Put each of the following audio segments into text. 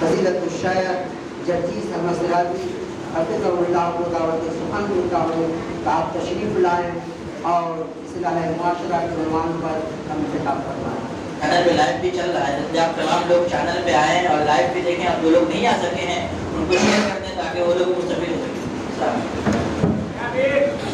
فضیلت الشاعر جرجیز احمد سراجی حفظہ اللہ کو دعوت سخن دیتا ہوں کہ آپ تشریف لائیں اور اصلاح معاشرہ کے عنوان پر ہم خطاب فرمائیں۔ چینل پہ لائیو بھی چل رہا ہے، جب آپ تمام لوگ چینل پہ آئیں اور لائیو بھی دیکھیں۔ اب جو لوگ نہیں آ سکے ہیں ان کو شیئر کر دیں تاکہ وہ لوگ مستفید ہو سکیں۔ السلام علیکم۔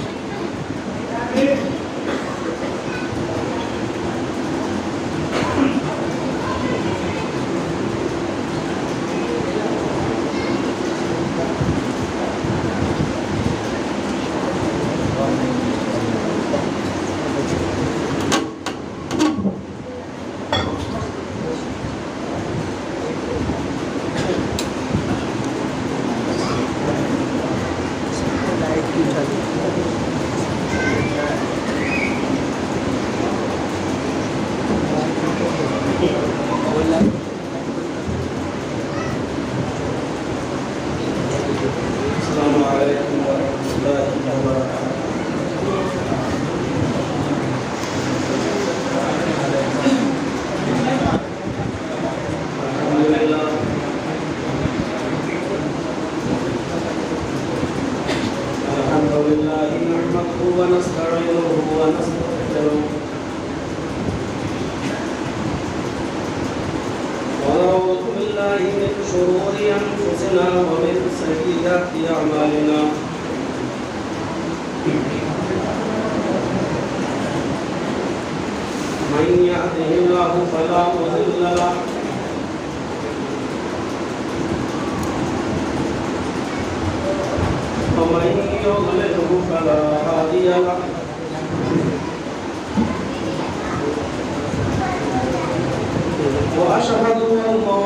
وأشهد أن لا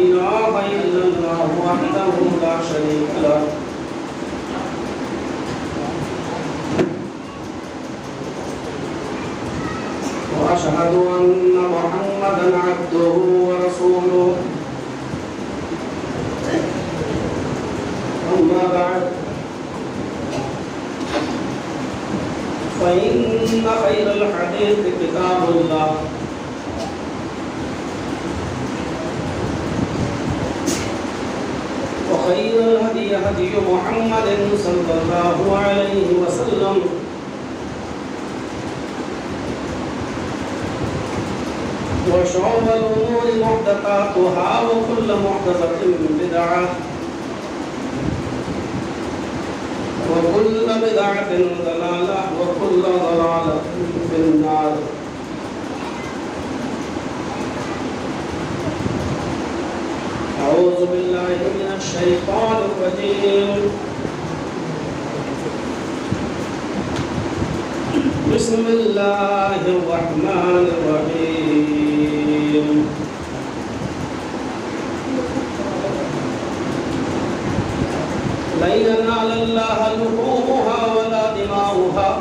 إله إلا الله وحده لا شريك له وأشهد أن محمدا عبده ورسوله أما بعد فإن خير الحديث كتاب الله وخير الهدي هدي محمد صلى الله عليه وسلم وشر الأمور محدثاتها وكل محدثة بدعة وكل بدعة ضلالة وكل ضلالة في النار أعوذ بالله من الشيطان الرجيم بسم الله الرحمن الرحيم لن ينال الله لحومها ولا دماؤها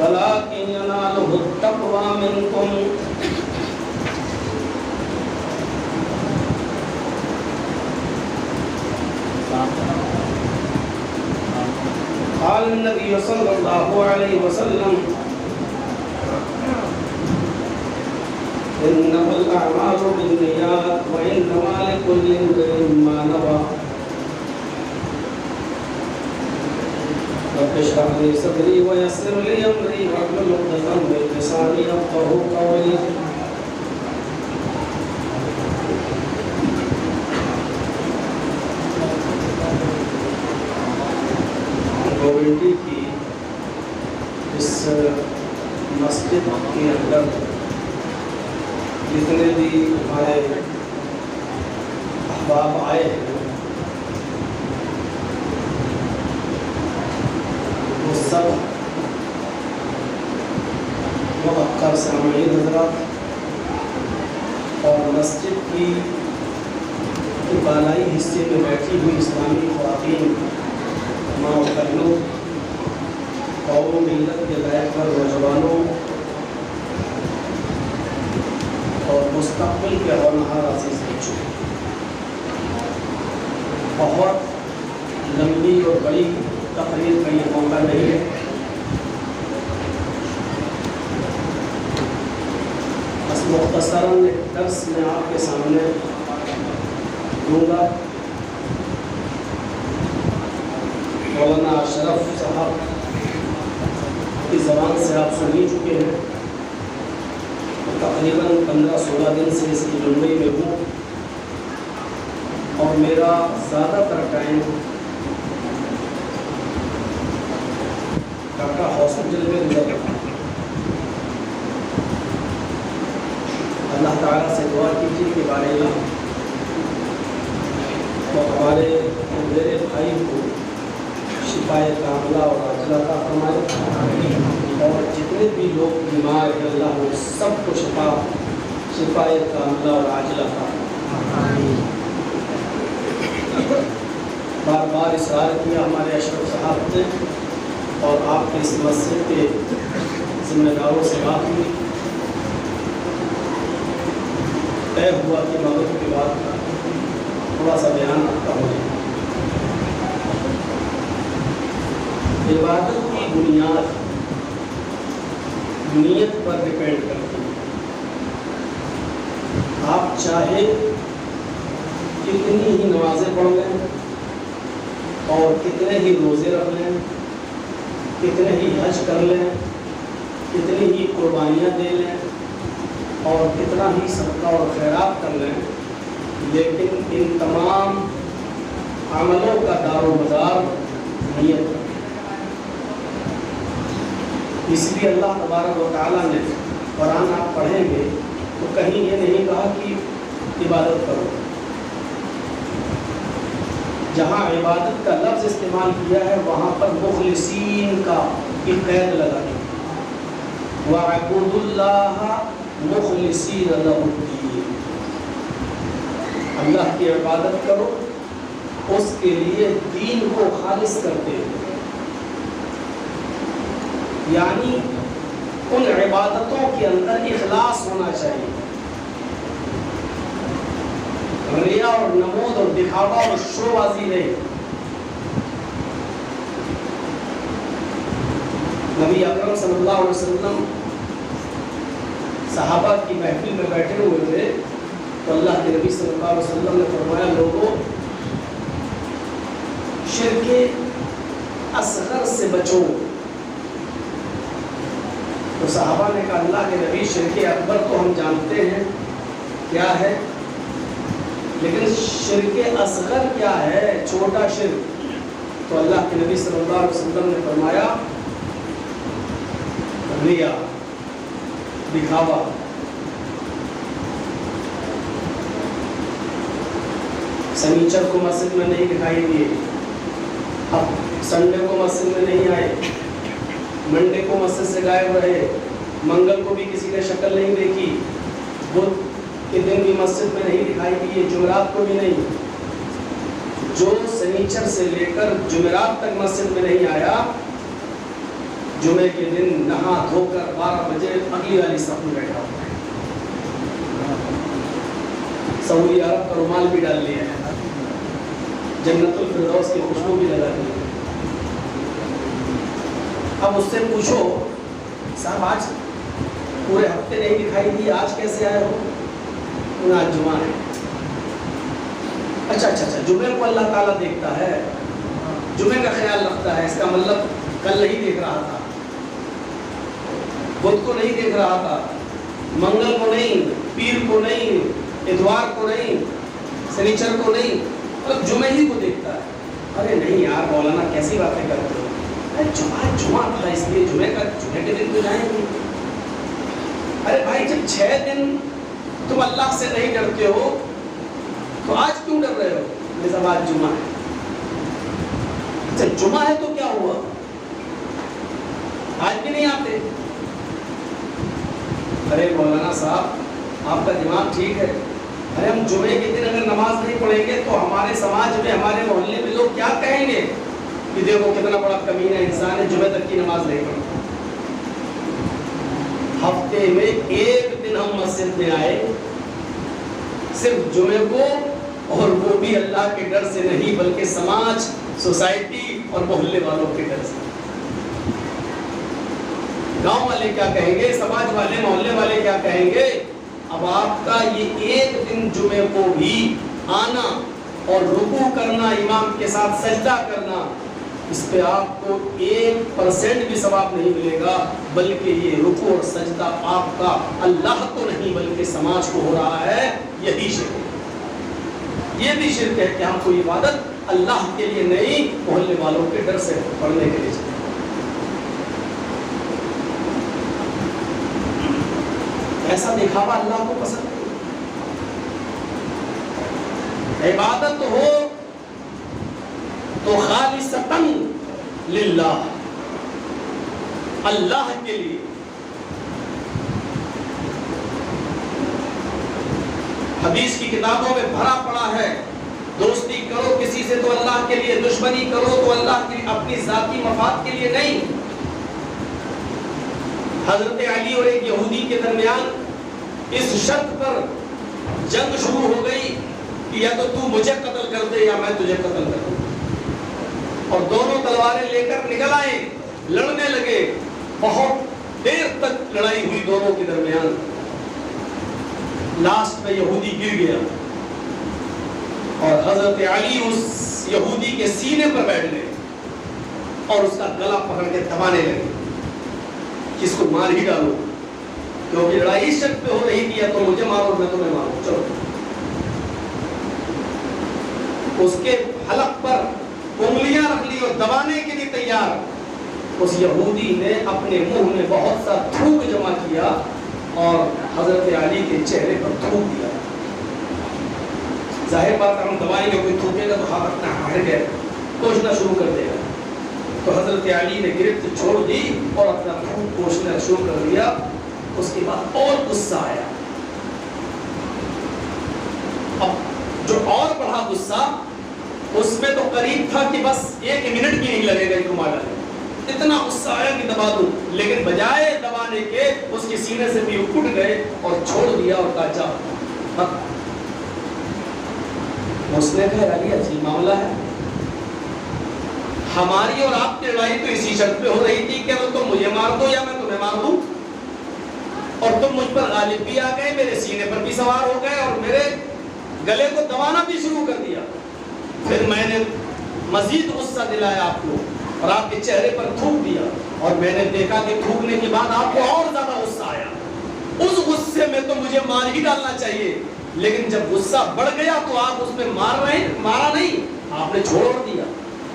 ولكن يناله التقوى منكم قال النبي صلى الله عليه وسلم إنما الأعمال بالنيات وإنما لكل امرئ ما نوى رب اشرح لي صدري ويسر لي أمري واحلل عقدة من لساني يفقهوا قولي گورنٹی کی اس مسجد کے اندر جتنے بھی ہمارے احباب آئے ہیں وہ سب موقر سامعین حضرات اور مسجد کی بالائی حصے میں بیٹھی ہوئی اسلامی خواتین ماں و بہنوں قوم و ملت کے لائق پر نوجوانوں اور مستقبل کے ہونہار عزیز بچوں، بہت لمبی اور بڑی تقریر کا یہ موقع نہیں ہے، بس مختصراً ایک درس میں آپ کے سامنے دوں گا۔ مولانا اشرف صاحب کی زبان سے آپ سن ہی چکے ہیں، تقریباً 15-16 دن سے اس کی ممبئی میں ہوں، اور میرا زیادہ تر ٹائم ڈاکٹر ہاسپٹل میں گزر رہا ہے۔ اللہ تعالیٰ سے دعا کیجیے کہ بارے تو ہمارے میرے بھائی کو شفائے کاملہ اور عاجلہ عطا فرمائے، اور جتنے بھی لوگ بیمار ہیں اللہ وہ سب کو شفائے کاملہ اور عاجلہ عطا فرمائے۔ بار بار اصرار کیا ہمارے اشرف صاحب نے، اور آپ کے اس مسجد کے ذمہ داروں سے بات ہوئی، طے ہوا کہ مغرب کے بعد تھوڑا سا بیان رکھتا ہوں۔ عبادت کی بنیاد نیت پر ڈپینڈ کرتی ہے۔ آپ چاہے کتنی ہی نمازیں پڑھ لیں اور کتنے ہی روزے رکھ لیں، کتنے ہی حج کر لیں، کتنی ہی قربانیاں دے لیں اور کتنا ہی صدقہ اور خیرات کر لیں، لیکن ان تمام عملوں کا دار و مدار نیت ہے۔ اس لیے اللہ تبارک و تعالیٰ نے قرآن آپ پڑھیں گے تو کہیں یہ نہیں کہا کہ عبادت کرو، جہاں عبادت کا لفظ استعمال کیا ہے وہاں پر مخلصین کا ایک قید لگا ہے، وَاعْبُدُوا اللَّهَ مُخْلِصِينَ لَهُ الدِّينَ، اللہ کی عبادت کرو اس کے لیے دین کو خالص کرتے ہوئے، یعنی ان عبادتوں کے اندر اخلاص ہونا چاہیے، ریا اور نمود اور دکھاوا اور شو بازی نہیں۔ نبی اکرم صلی اللہ علیہ وسلم صحابہ کی محفل میں بیٹھے ہوئے تھے تو اللہ کے نبی صلی اللہ علیہ وسلم نے فرمایا، لوگوں شرک اصغر سے بچو۔ تو صحابہ نے کہا، اللہ کے نبی شرک اکبر تو ہم جانتے ہیں کیا ہے، لیکن شرک اصغر کیا ہے، چھوٹا شرک؟ تو اللہ کے نبی صلی اللہ علیہ وسلم نے فرمایا، ریا، دکھاوا۔ سنیچر کو مسجد میں نہیں دکھائی دیے، اب سنڈے کو مسجد میں نہیں آئے، منڈے کو مسجد سے غائب رہے، منگل کو بھی کسی نے شکل نہیں دیکھی، بدھ کے دن بھی مسجد میں نہیں دکھائی دیے، جمعرات کو بھی نہیں۔ جو سنیچر سے لے کر جمعرات تک مسجد میں نہیں آیا، جمعے کے دن نہا دھو کر 12 بجے اگلی والی صف میں بیٹھا ہوا ہے، سعودی عرب کا رومال بھی ڈال لیا ہے، جنت الفردوس کی خوشبو بھی لگا دی ہے۔ اب اس سے پوچھو، صاحب آج پورے ہفتے نہیں دکھائی دی، آج کیسے آئے ہو؟ آج جمعہ ہے۔ اچھا، جمعے کو اللہ تعالیٰ دیکھتا ہے، جمعے کا خیال رکھتا ہے، اس کا مطلب کل نہیں دیکھ رہا تھا، بدھ کو نہیں دیکھ رہا تھا، منگل کو نہیں، پیر کو نہیں، اتوار کو نہیں، سنیچر کو نہیں، مطلب جمعے ہی کو دیکھتا ہے۔ ارے نہیں یار مولانا کیسی باتیں کرتے ہو، جمعہ تھا اس لیے جمعے کے دن تو جائیں گے۔ ارے بھائی جب 6 دن تم اللہ سے نہیں ڈرتے ہو تو آج کیوں ڈر رہے ہو؟ جب آج جمعہ ہے، اچھا جمعہ ہے تو کیا ہوا، آج بھی نہیں آتے؟ ارے مولانا صاحب آپ کا دماغ ٹھیک ہے، ارے ہم جمعے کے دن اگر نماز نہیں پڑھیں گے تو ہمارے سماج میں، ہمارے محلے میں لوگ کیا کہیں گے کہ دیکھو کتنا بڑا کمینہ انسان ہے، جمعے تک کی نماز نہیں پڑھتا۔ ہفتے میں ایک دن ہم مسجد میں آئے، صرف جمعے کو، اور وہ بھی اللہ کے ڈر سے نہیں بلکہ سماج، سوسائٹی اور محلے والوں کے ڈر سے۔ گاؤں والے کیا کہیں گے، سماج والے، محلے والے کیا کہیں گے؟ اب آپ کا یہ ایک دن جمعے کو بھی آنا اور رکوع کرنا، امام کے ساتھ سجدہ کرنا، اس پہ آپ کو 1% بھی ثواب نہیں ملے گا، بلکہ یہ رکوع اور سجدہ آپ کا اللہ کو نہیں بلکہ سماج کو ہو رہا ہے، یہی شرک ہے۔ یہ بھی شرک ہے کہ ہم کوئی عبادت اللہ کے لیے نہیں، محلے والوں کے ڈر سے پڑھنے کے لیے چاہتے ہیں۔ ایسا دکھاوا اللہ کو پسند نہیں۔ عبادت ہو تو خالصتاً للہ، اللہ کے لیے۔ حدیث کی کتابوں میں بھرا پڑا ہے، دوستی کرو کسی سے تو اللہ کے لیے، دشمنی کرو تو اللہ کی اپنی ذاتی مفاد کے لیے نہیں۔ حضرت علی اور ایک یہودی کے درمیان اس شرط پر جنگ شروع ہو گئی کہ یا تو مجھے قتل کر دے یا میں تجھے قتل کر دوں، اور دونوں تلواریں لے کر نکل آئے، لڑنے لگے، بہت دیر تک لڑائی ہوئی دونوں کے درمیان۔ لاسٹ میں یہودی گر گیا اور حضرت علی اس یہودی کے سینے پر بیٹھ گئے اور اس کا گلا پکڑ کے دبانے لگے کہ اس کو مار ہی ڈالو، کیونکہ لڑائی اس شرط پہ ہو رہی تھی، یا تو مجھے مارو میں تمہیں ماروں، چلو۔ اس کے حلق پر انگلیاں رکھ لی اور دبانے کے لیے تیار۔ اس یہودی نے اپنے منہ میں بہت سا تھوک جمع کیا اور حضرت علی کے چہرے پر تھوک دیا۔ ظاہر بات ہم دبائیں گے، کوئی تھوکے گا تو ہاتھ اپنا ہٹ گئے، پوچھنا شروع کر دے گا۔ تو حضرت علی نے گرفت چھوڑ دی اور اپنا تھوک پوچھنا شروع کر دیا۔ اس کے بعد اور غصہ آیا، اب جو اور بڑھا غصہ، اس میں تو قریب تھا کہ بس 1 منٹ بھی نہیں لگے گا اس کو مارنے، اتنا غصہ آیا کہ دبا دوں، لیکن بجائے دبانے کے اس کے سینے سے بھی اٹھ گئے اور چھوڑ دیا اور کہا جا۔ اس نے کہا علی عجیب معاملہ ہے، ہماری اور آپ کی لڑائی تو اسی شرط پہ ہو رہی تھی کہ تم مجھے مار دو یا میں تمہیں مار دوں، اور تم مجھ پر غالب بھی آ گئے، میرے سینے پر بھی سوار ہو گئے اور میرے گلے کو دبانا بھی شروع کر دیا۔ پھر میں نے مزید غصہ دلایا آپ کو اور آپ کے چہرے پر تھوک دیا، اور میں نے دیکھا کہ تھوکنے کے بعد آپ کو اور زیادہ غصہ آیا۔ اس غصے میں تو مجھے مار ہی ڈالنا چاہیے، لیکن جب غصہ بڑھ گیا تو آپ اس میں مارا نہیں، آپ نے چھوڑ دیا۔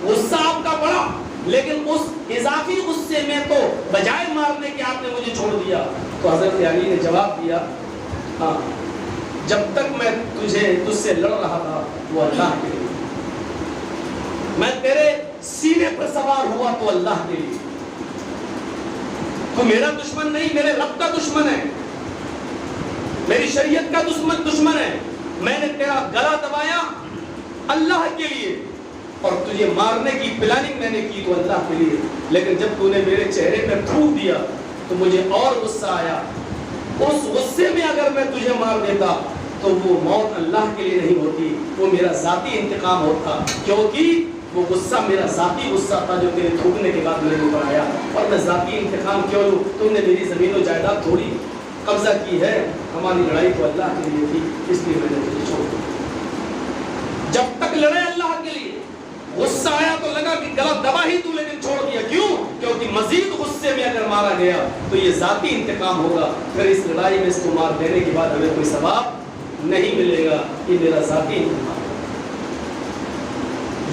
غصہ آپ کا بڑھا، لیکن اس اضافی غصے میں تو بجائے مارنے کے آپ نے مجھے چھوڑ دیا۔ تو حضرت علی نے جواب دیا، ہاں جب تک میں تجھ سے لڑ رہا تھا وہ اللہ کے لیے، میں تیرے سینے پر سوار ہوا تو اللہ کے لیے، تو میرا دشمن نہیں، میرے رب کا دشمن ہے، میری شریعت کا دشمن ہے۔ میں نے تیرا گلا دبایا اللہ کے لیے، اور تجھے مارنے کی پلاننگ میں نے کی تو اللہ کے لیے، لیکن جب تو نے میرے چہرے پر تھوک دیا تو مجھے اور غصہ آیا۔ اس غصے میں اگر میں تجھے مار دیتا تو وہ موت اللہ کے لیے نہیں ہوتی، وہ میرا ذاتی انتقام ہوتا، کیونکہ وہ غصہ میرا ذاتی غصہ تھا جو تیرے تھوکنے کے بعد میرے اوپر آیا، اور میں ذاتی انتقام کیوں لوں؟ تم نے میری زمین و جائیداد تھوڑی قبضہ کی ہے، ہماری لڑائی تو اللہ کے لیے تھی، اس لیے میں نے تجھے چھوڑ دیا۔ جب تک لڑے اللہ کے لیے، غصہ آیا تو لگا کہ گلا دبا ہی تو، لیکن چھوڑ دیا، کیوں؟ کیونکہ مزید غصے میں اگر مارا گیا تو یہ ذاتی انتقام ہوگا، پھر اس لڑائی میں اس کو مار دینے کے بعد ہمیں کوئی ثواب نہیں ملے گا، یہ میرا ذاتی انتقام۔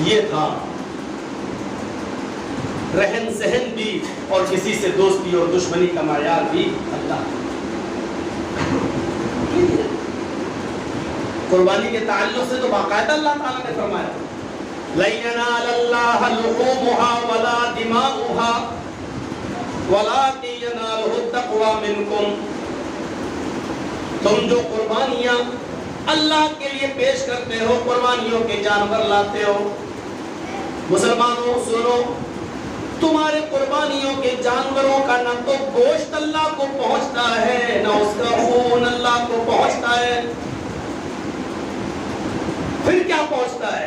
یہ تھا رہن سہن بھی، اور کسی سے دوستی اور دشمنی کا معیار بھی اللہ۔ قربانی کے تعلق سے تو باقاعدہ اللہ تعالیٰ نے فرمایا، لَن يَنَالَ اللَّهَ لُحُومُهَا وَلَا دِمَاؤُهَا وَلَٰكِن يَنَالُهُ التَّقْوَىٰ مِنكُمْ۔ تم جو قربانیاں اللہ کے لیے پیش کرتے ہو، قربانیوں کے جانور لاتے ہو، مسلمانوں سنو، تمہارے قربانیوں کے جانوروں کا نہ تو گوشت اللہ کو پہنچتا ہے، نہ اس کا خون اللہ کو پہنچتا ہے، پھر کیا پہنچتا ہے؟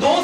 2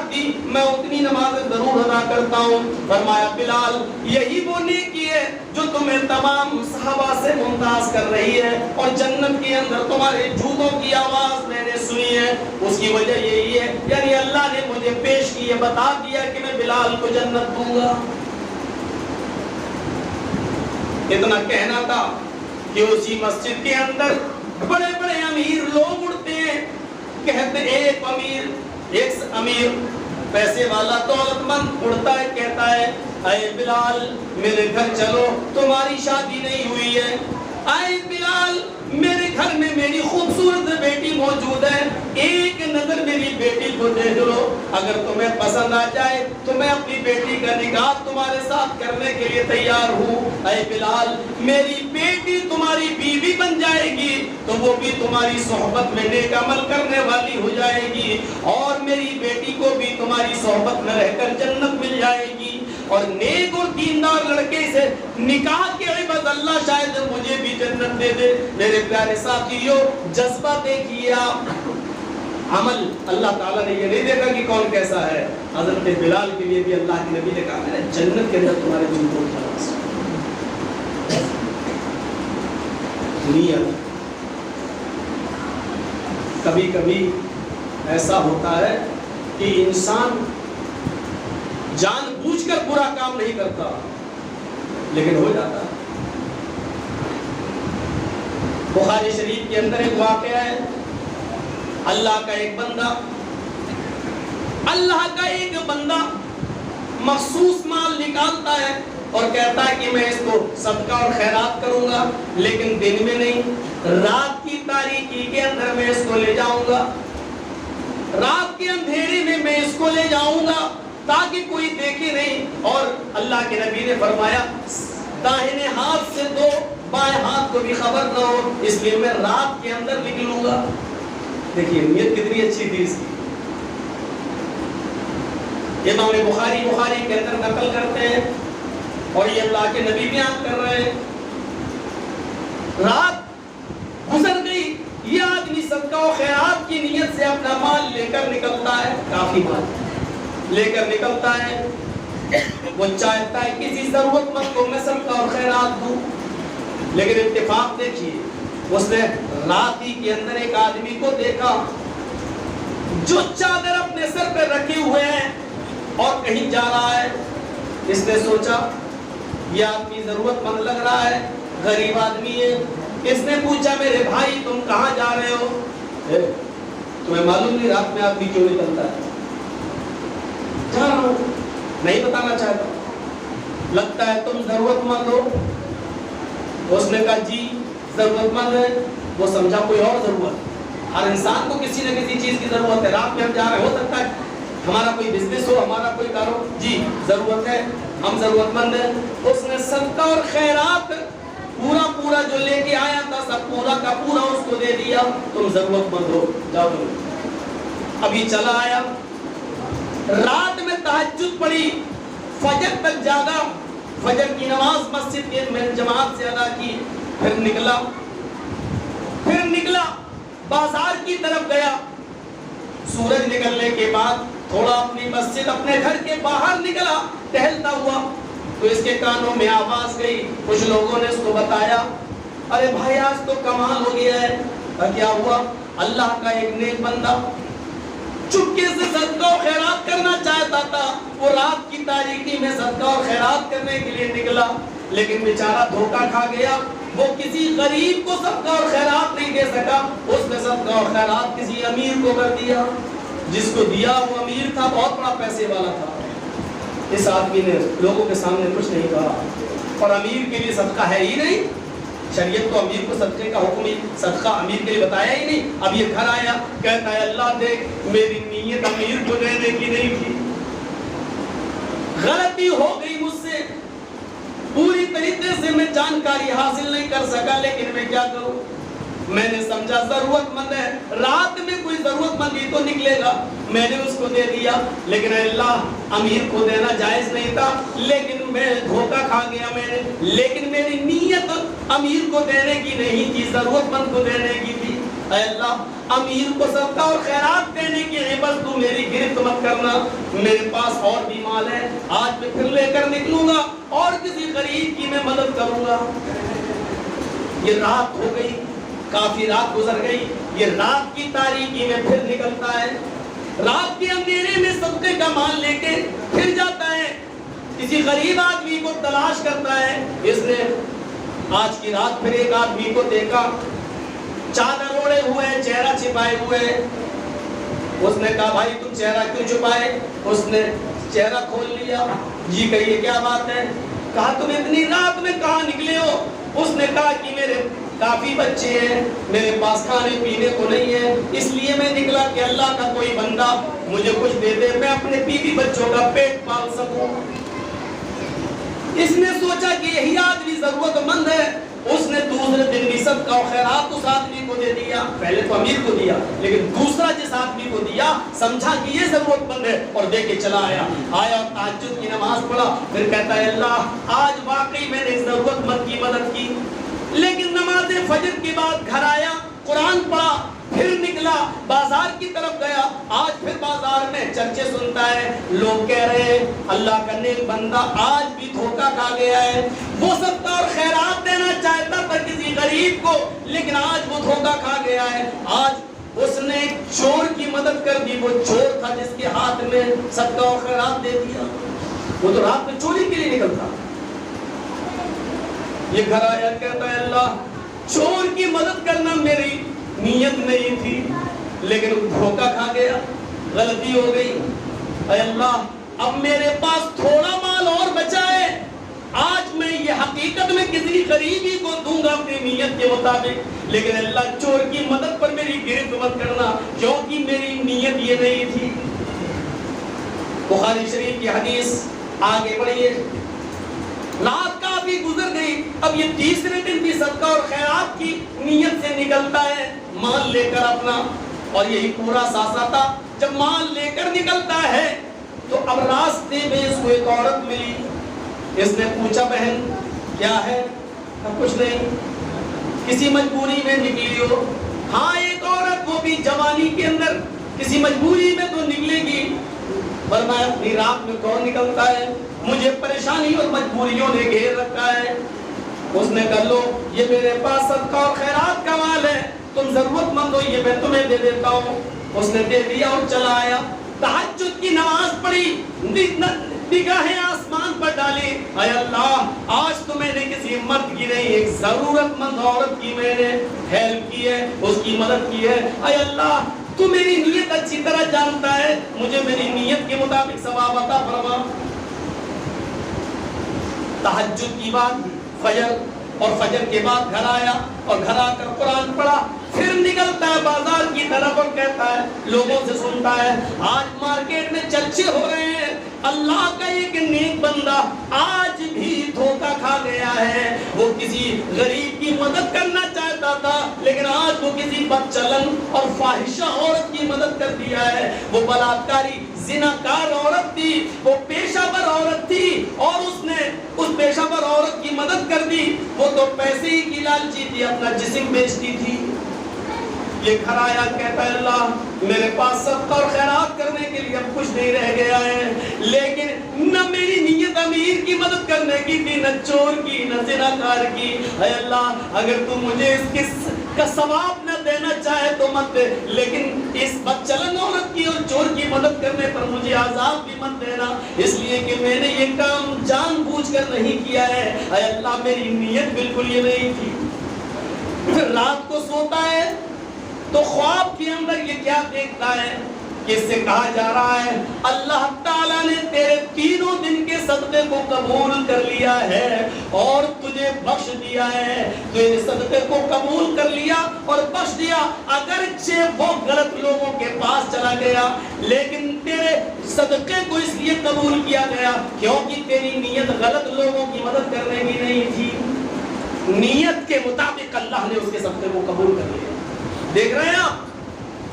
حد دی میں اتنی نمازیں ضرور ادا کرتا ہوں. فرمایا بلال یہی وہ نیکی ہے جو تمہیں تمام صحابہ سے ممتاز کر رہی ہے, اور جنت کے اندر تمہارے جوتوں کی آواز میں نے سنی ہے. اس کی وجہ یہی ہے, یعنی اللہ نے مجھے پیش کی ہے, بتا دیا کہ میں بلال کو جنت دوں گا. اتنا کہنا تھا کہ اسی مسجد کے اندر بڑے بڑے امیر لوگ اٹھتے ہیں, کہتے ایک امیر پیسے والا دولت مند اڑتا ہے, کہتا ہے اے بلال میرے گھر چلو, تمہاری شادی نہیں ہوئی ہے. اے بلال میرے گھر میں میری خوبصورت بیٹی موجود ہے, ایک نظر میری بیٹی کو دیکھ لو, اگر تمہیں پسند آ جائے تو میں اپنی بیٹی کا نکاح تمہارے ساتھ کرنے کے لیے تیار ہوں. اے بلال میری بیٹی تمہاری بیوی بن جائے گی تو وہ بھی تمہاری صحبت میں نیک عمل کرنے والی ہو جائے گی, اور میری بیٹی کو بھی تمہاری صحبت میں رہ کر جنت مل جائے گی, اور نیک اور دیندار لڑکے سے نکاح کے عوض اللہ شاید مجھے بھی جنت دے دے. میرے پیارے ساتھیو جذبہ دیکھیے آپ, عمل اللہ تعالیٰ نے یہ نہیں دیکھا کہ کون کیسا ہے. حضرت بلال کے لیے بھی اللہ کے نبی نے کہا میں نے جنت کے اندر تمہارے جوتوں کی آواز سنی. نیت کبھی کبھی ایسا ہوتا ہے کہ انسان جان بوجھ کر برا کام نہیں کرتا لیکن ہو جاتا ہے. بخاری شریف کے اندر ایک واقعہ ہے, اللہ کا ایک بندہ مخصوص مال نکالتا ہے اور کہتا ہے کہ میں اس کو صدقہ اور خیرات کروں گا, لیکن دن میں نہیں, رات کی تاریکی کے اندر میں اس کو لے جاؤں گا, رات کے اندھیرے میں اس کو لے جاؤں گا تاکہ کوئی دیکھے نہیں. اور اللہ کے نبی نے فرمایا داہنے ہاتھ سے دو, بائیں ہاتھ کو بھی خبر نہ ہو, اس لیے میں رات کے اندر نکلوں گا. دیکھیے نیت کتنی اچھی تھی اس کی. امام بخاری کے اندر نقل کرتے ہیں اور یہ اللہ کے نبی بیان کر رہے ہیں. رات گزر گئی, یہ آدمی صدقہ و خیرات کی نیت سے اپنا مال لے کر نکلتا ہے, کافی مال لے کر نکلتا ہے. وہ چاہتا ہے کسی ضرورت مند کو میں صدقہ اور خیرات دوں, لیکن اتفاق دیکھیے اس نے رات ہی کے اندر ایک آدمی کو دیکھا جو چادر اپنے سر پہ رکھے ہوئے ہیں اور کہیں جا رہا ہے. اس نے سوچا یہ آدمی ضرورت مند لگ رہا ہے, غریب آدمی ہے. اس نے پوچھا میرے بھائی تم کہاں جا رہے ہو؟ تمہیں معلوم نہیں رات میں آدمی کیوں نکلتا ہے؟ جا رہا ہوں, نہیں بتانا چاہتا. لگتا ہے تم ضرورت مند ہو. اس نے کہا جی ضرورت مند ہے. وہ سمجھا کوئی اور ضرورت, ہر انسان کو کسی نہ کسی چیز کی ضرورت ہے. رات میں ہم جا رہے, ہو سکتا ہے ہمارا کوئی بزنس ہو, ہمارا کوئی کاروبار, جی ضرورت ہے, ہم ضرورت مند ہیں. اس نے صدقہ اور خیرات پورا جو لے کے آیا تھا سب پورا کا پورا اس کو دے دیا. تم ضرورت مند ہو, جاؤ. ابھی چلا آیا, رات میں تہجد پڑھی, فجر تک جاگا, فجر کی نماز مسجد میں جماعت سے ادا کی, پھر نکلا بازار کی طرف گیا. سورج نکلنے کے بعد تھوڑا اپنی مسجد اپنے گھر کے باہر نکلا ٹہلتا ہوا, تو اس کے کانوں میں آواز گئی. کچھ لوگوں نے اس کو بتایا ارے بھائی آج تو کمال ہو گیا ہے. کیا ہوا؟ اللہ کا ایک نیک بندہ چپکے سے صدقہ و خیرات کرنا چاہتا تھا. وہ رات کی تاریکی میں صدقہ و خیرات کرنے کے لیے نکلا, لیکن بیچارہ دھوکہ کھا گیا. وہ کسی غریب کو صدقہ اور خیرات نہیں دے سکا. اس نے صدقہ اور خیرات کسی امیر کو کر دیا. جس کو دیا وہ امیر تھا, بہت بڑا پیسے والا تھا. اس آدمی نے لوگوں کے سامنے کچھ نہیں کہا, اور امیر کے لیے صدقہ ہے ہی نہیں. شریعت تو امیر کو صدقے کا حکم ہی, صدقہ امیر کے لیے بتایا ہی نہیں. اب یہ گھر آیا, کہتا ہے اللہ دیکھ میری نیت امیر کو دینے کی نہیں تھی, غلطی ہو گئی مجھ سے, پوری طریقے سے میں جانکاری حاصل نہیں کر سکا, لیکن میں کیا کروں؟ میں نے سمجھا ضرورت مند ہے, رات میں کوئی ضرورت مند ہی تو نکلے گا, میں نے اس کو دے دیا. لیکن اللہ امیر کو دینا جائز نہیں تھا, لیکن میں دھوکہ کھا گیا میں نے. لیکن میری نیت امیر کو دینے کی نہیں تھی, ضرورت مند کو دینے کی تھی. اے اللہ امیر کو صدقہ اور خیرات دینے کی عوض تو میری گرفت مت کرنا، میرے پاس اور بھی مال ہے، آج میں پھر لے کر نکلوں گا اور کسی غریب کی میں مدد کروں گا۔ یہ رات ہو گئی، کافی رات گزر گئی، یہ رات کی تاریکی میں پھر نکلتا ہے، رات کے اندھیرے میں صدقے کا مال لے کے پھر جاتا ہے، کسی غریب آدمی کو تلاش کرتا ہے۔ اس نے آج کی رات پھر ایک آدمی کو دیکھا، چادر اوڑے ہوئے، چہرہ چھپائے ہوئے، اس نے کہا بھائی تم چہرہ کیوں چھپائے؟ اس نے چہرہ کھول لیا، جی کہیے کیا بات ہے؟ کہا تم اتنی رات میں کہاں نکلے ہو؟ اس نے کہا کہ میرے کافی بچے ہیں، میرے پاس کھانے پینے کو نہیں ہے، اس لیے میں نکلا کہ اللہ کا کوئی بندہ مجھے کچھ دے دے، میں اپنے بیوی بچوں کا پیٹ پال سکوں۔ اس نے سوچا کہ یہی آدمی ضرورت مند ہے، اس نے دوسرے دن بھی صدقہ و خیرات اس آدمی کو دے دیا، پہلے تو امیر کو دیا لیکن دوسرا جس آدمی کو دیا سمجھا کہ یہ ضرورت مند ہے اور دے کے چلا آیا اور تہجد کی نماز پڑھا، پھر کہتا ہے اللہ آج واقعی میں نے ضرورت مند کی مدد کی۔ لیکن نماز فجر کے بعد گھر آیا، قرآن پڑھا، پھر نکلا بازار کی طرف گیا، آج پھر بازار میں چرچے سنتا ہے، لوگ کہہ رہے ہیں اللہ کا نیک بندہ آج بھی دھوکہ کھا گیا ہے، وہ صدقہ اور خیرات دینا چاہتا تھا کسی غریب کو لیکن آج وہ دھوکہ کھا گیا ہے۔ آج اس نے چور کی مدد کر دی، وہ چور تھا جس کے ہاتھ میں صدقہ اور خیرات دے دیا، وہ تو رات میں چوری کے لیے نکلتا۔ یہ گھر آیا کہتا ہے اللہ چور کی مدد کرنا میری نیت نہیں تھی لیکن دھوکہ کھا گیا، غلطی ہو گئی، اے اللہ اب میرے پاس تھوڑا مال اور بچا ہے، آج میں یہ حقیقت میں کسی غریبی کو دوں گا اپنی نیت کے مطابق، لیکن اللہ چور کی مدد پر میری گرفت مت کرنا کیونکہ میری نیت یہ نہیں تھی۔ بخاری شریف کی حدیث آگے بڑھیے، رات کافی گزر گئی، اب یہ تیسرے دن بھی صدقہ اور خیرات کی نیت سے نکلتا ہے مال لے کر اپنا، اور یہی پورا ساسا تھا، جب مال لے کر نکلتا ہے تو اب راستے میں اس کو ایک عورت ملی، اس نے پوچھا بہن کیا ہے؟ اب کچھ نہیں، کسی مجبوری میں نکلی ہو؟ ہاں ایک عورت وہ بھی جوانی کے اندر کسی مجبوری میں تو نکلے گی، ورنہ اپنی رات میں کون نکلتا ہے؟ مجھے پریشانی اور مجبوریوں نے گھیر رکھا ہے۔ اس نے کہا لو یہ میرے پاس صدقہ اور خیرات کا مال ہے، تم ضرورت مند ہو یہ میں تمہیں دے دیتا ہوں۔ اس نے دے دیا اور چلا آیا، تہجد کی نماز پڑھی، نگاہیں آسمان پر ڈالی، اے اللہ آج تو میں نے کسی مرد کی نہیں ایک ضرورت مند عورت کی میں نے ہیلپ کی ہے، اس کی مدد کی ہے، اے اللہ تو میری نیت اچھی طرح جانتا ہے، مجھے میری نیت کے مطابق ثواب عطا فرما۔ تہجد کی بات فجر اور فجر کے بعد گھر آیا اور گھر آ کر قرآن پڑھا، پھر نکلتا ہے بازار کی طرف اور کہتا ہے لوگوں سے سنتا ہے آج مارکیٹ میں چرچے ہو رہے ہیں اللہ کا ایک نیک بندہ آج بھی دھوکہ کھا گیا ہے، وہ کسی غریب کی مدد کرنا چاہتا تھا لیکن آج وہ کسی بدچلن اور فاحشہ عورت کی مدد کر دیا ہے، وہ بلاکاری زناکار عورت تھی، وہ پیشہ ور عورت تھی اور اس نے اس پیشہ ور عورت کی مدد کر دی، وہ تو پیسے ہی کی لالچی تھی، اپنا جسم بیچتی تھی۔ یہ گھر آیا کہتا ہے اللہ میرے پاس صدقہ اور خیرات کرنے کے لیے اب کچھ نہیں رہ گیا ہے، لیکن نہ میری نیت امیر کی مدد کرنے کی تھی، نہ چور کی، نہ زناکار کی، اے اللہ اگر تو مجھے اس کا ثواب نہ دینا چاہے تو مت دے، لیکن اس بدچلن عورت کی اور چور کی مدد کرنے پر مجھے عذاب بھی مت دینا، اس لیے کہ میں نے یہ کام جان بوجھ کر نہیں کیا ہے، اے اللہ میری نیت بالکل یہ نہیں تھی۔ پھر رات کو سوتا ہے تو خواب کے اندر یہ کیا دیکھتا ہے کہ اس سے کہا جا رہا ہے اللہ تعالیٰ نے تیرے تینوں دن کے صدقے کو قبول کر لیا ہے اور تجھے بخش دیا ہے، تیرے صدقے کو قبول کر لیا اور بخش دیا، اگرچہ وہ غلط لوگوں کے پاس چلا گیا لیکن تیرے صدقے کو اس لیے قبول کیا گیا کیونکہ تیری نیت غلط لوگوں کی مدد کرنے کی نہیں تھی، نیت کے مطابق اللہ نے اس کے صدقے کو قبول کر لیا۔ دیکھ رہے ہیں آپ،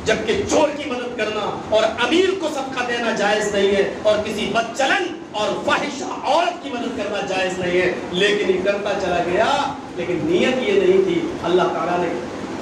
جبکہ چور کی مدد کرنا اور امیر کو صدقہ دینا جائز نہیں ہے اور کسی بدچلن اور فاحشہ عورت کی مدد کرنا جائز نہیں ہے، لیکن یہ کرتا چلا گیا، لیکن نیت یہ نہیں تھی۔ اللہ تعالیٰ نے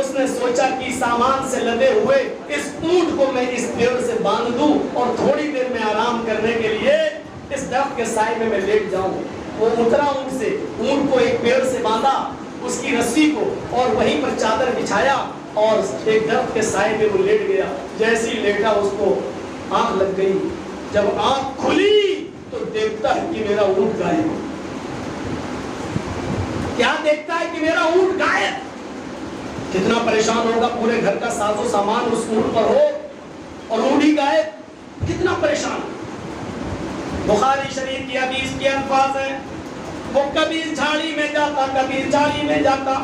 اس نے سوچا کہ سامان سے لدے ہوئے اس اونٹ کو میں اس پیڑ سے باندھ دوں اور تھوڑی دیر میں آرام کرنے کے لیے اس درخت کے سائے میں لیٹ جاؤں. وہ اترا اونٹ سے، اونٹ کو ایک پیڑ سے باندھا، اس کی رسی کو، اور وہیں پر چادر بچھایا اور ایک درخت کے سائے میں وہ لیٹ گیا. جیسے ہی لیٹا اس کو آنکھ لگ گئی. جب آنکھ کھلی تو دیکھتا ہے کہ میرا اونٹ غائب. کیا دیکھتا ہے کہ میرا اونٹ غائب. کتنا پریشان ہوگا، پورے گھر کا ساز و سامان اس اونٹ پر ہو اور اونٹ ہی غائب، کتنا پریشان. بخاری شریف کی حدیث کے الفاظ ہیں، وہ کبھی اس جھاڑی میں جاتا، کبھی اس جھاڑی میں جاتا،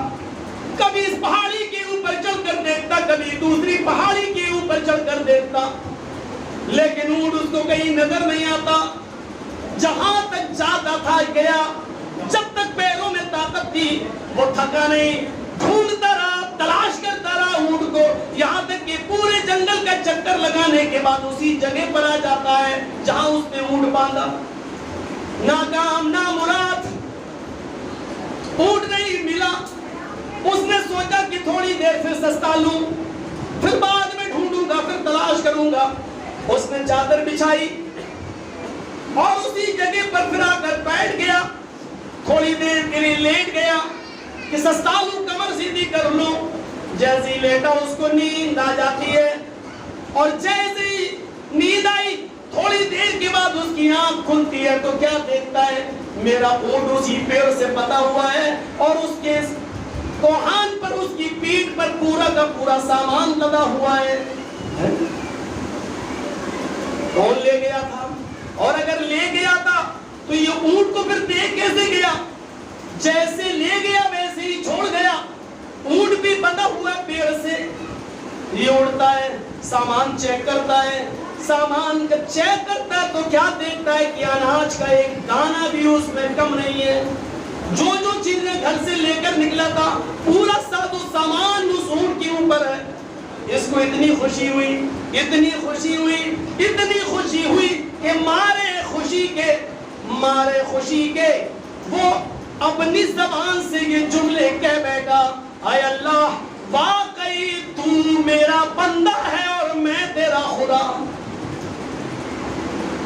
کبھی اس پہاڑی کے اوپر چڑھ کر دیکھتا، کبھی دوسری پہاڑی کے اوپر چڑھ کر دیکھتا، لیکن اونٹ اس کو کہیں نظر نہیں آتا. جہاں تک جاتا تھا گیا، جب تک پیروں میں طاقت تھی وہ تھکا نہیں. ڈھونڈتا رہا، تلاش کرتا رہا اونٹ کو، یہاں تک کہ پورے جنگل کا چکر لگانے کے بعد اسی جگہ پر آ جاتا ہے جہاں اس نے اونٹ باندھا. ناکام، نامراد، اونٹ نہیں ملا. اس نے سوچا کہ تھوڑی دیر پھر سستا لوں، پھر بعد میں ڈھونڈوں گا، پھر تلاش کروں گا. اس نے چادر بچھائی اور اسی جگہ پر پھر آ کر بیٹھ گیا. تھوڑی دیر کے لیے لیٹ گیا کہ سستا لوں، کمر سیدھی کر لوں. جیسے ہی لیٹا اس کو نیند آ جاتی ہے، اور جیسے ہی نیند آئی تھوڑی دیر کے بعد اس کی آنکھ کھلتی ہے تو کیا دیکھتا ہے، میرا اونٹ اسی پیڑ سے بندھا ہوا ہے اور اس کے کوہان پر، اس کی پیٹھ پر پورا کا پورا سامان لدا ہوا ہے. کون لے گیا تھا؟ اور اگر لے گیا تھا تو یہ اونٹ کو پھر دیکھ کیسے گیا؟ جیسے لے گیا ویسے ہی چھوڑ گیا. اونٹ بھی بندھا ہوا ہے پیڑ سے. یہ اڑتا ہے، سامان چیک کرتا ہے. سامان کا چیک کرتا ہے تو کیا دیکھتا ہے کہ اناج کا ایک دانہ بھی اس میں کم نہیں ہے. جو چیزیں گھر سے لے کر نکلا تھا پورا ساز و سامان اس اونٹ کے اوپر ہے. اس کو اتنی خوشی ہوئی، اتنی خوشی ہوئی، اتنی خوشی ہوئی کہ مارے خوشی کے وہ اپنی زبان سے یہ جملے کہہ بیٹھا، اے اللہ واقعی تو میرا بندہ ہے اور میں تیرا خدا.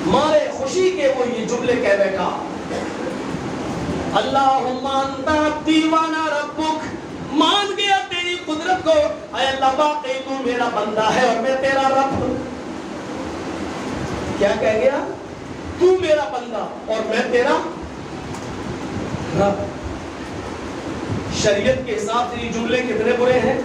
مارے خوشی کے وہ یہ جملے کہہ بیٹھا، اللہم انت عبدی وانا ربک. مان گیا تیری قدرت کو، اے اللہ واقعی تو میرا بندہ ہے اور میں تیرا رب ہوں. کیا کہہ گیا؟ تو میرا بندہ اور میں تیرا رب. شریعت کے حساب سے یہ جملے کتنے برے ہیں.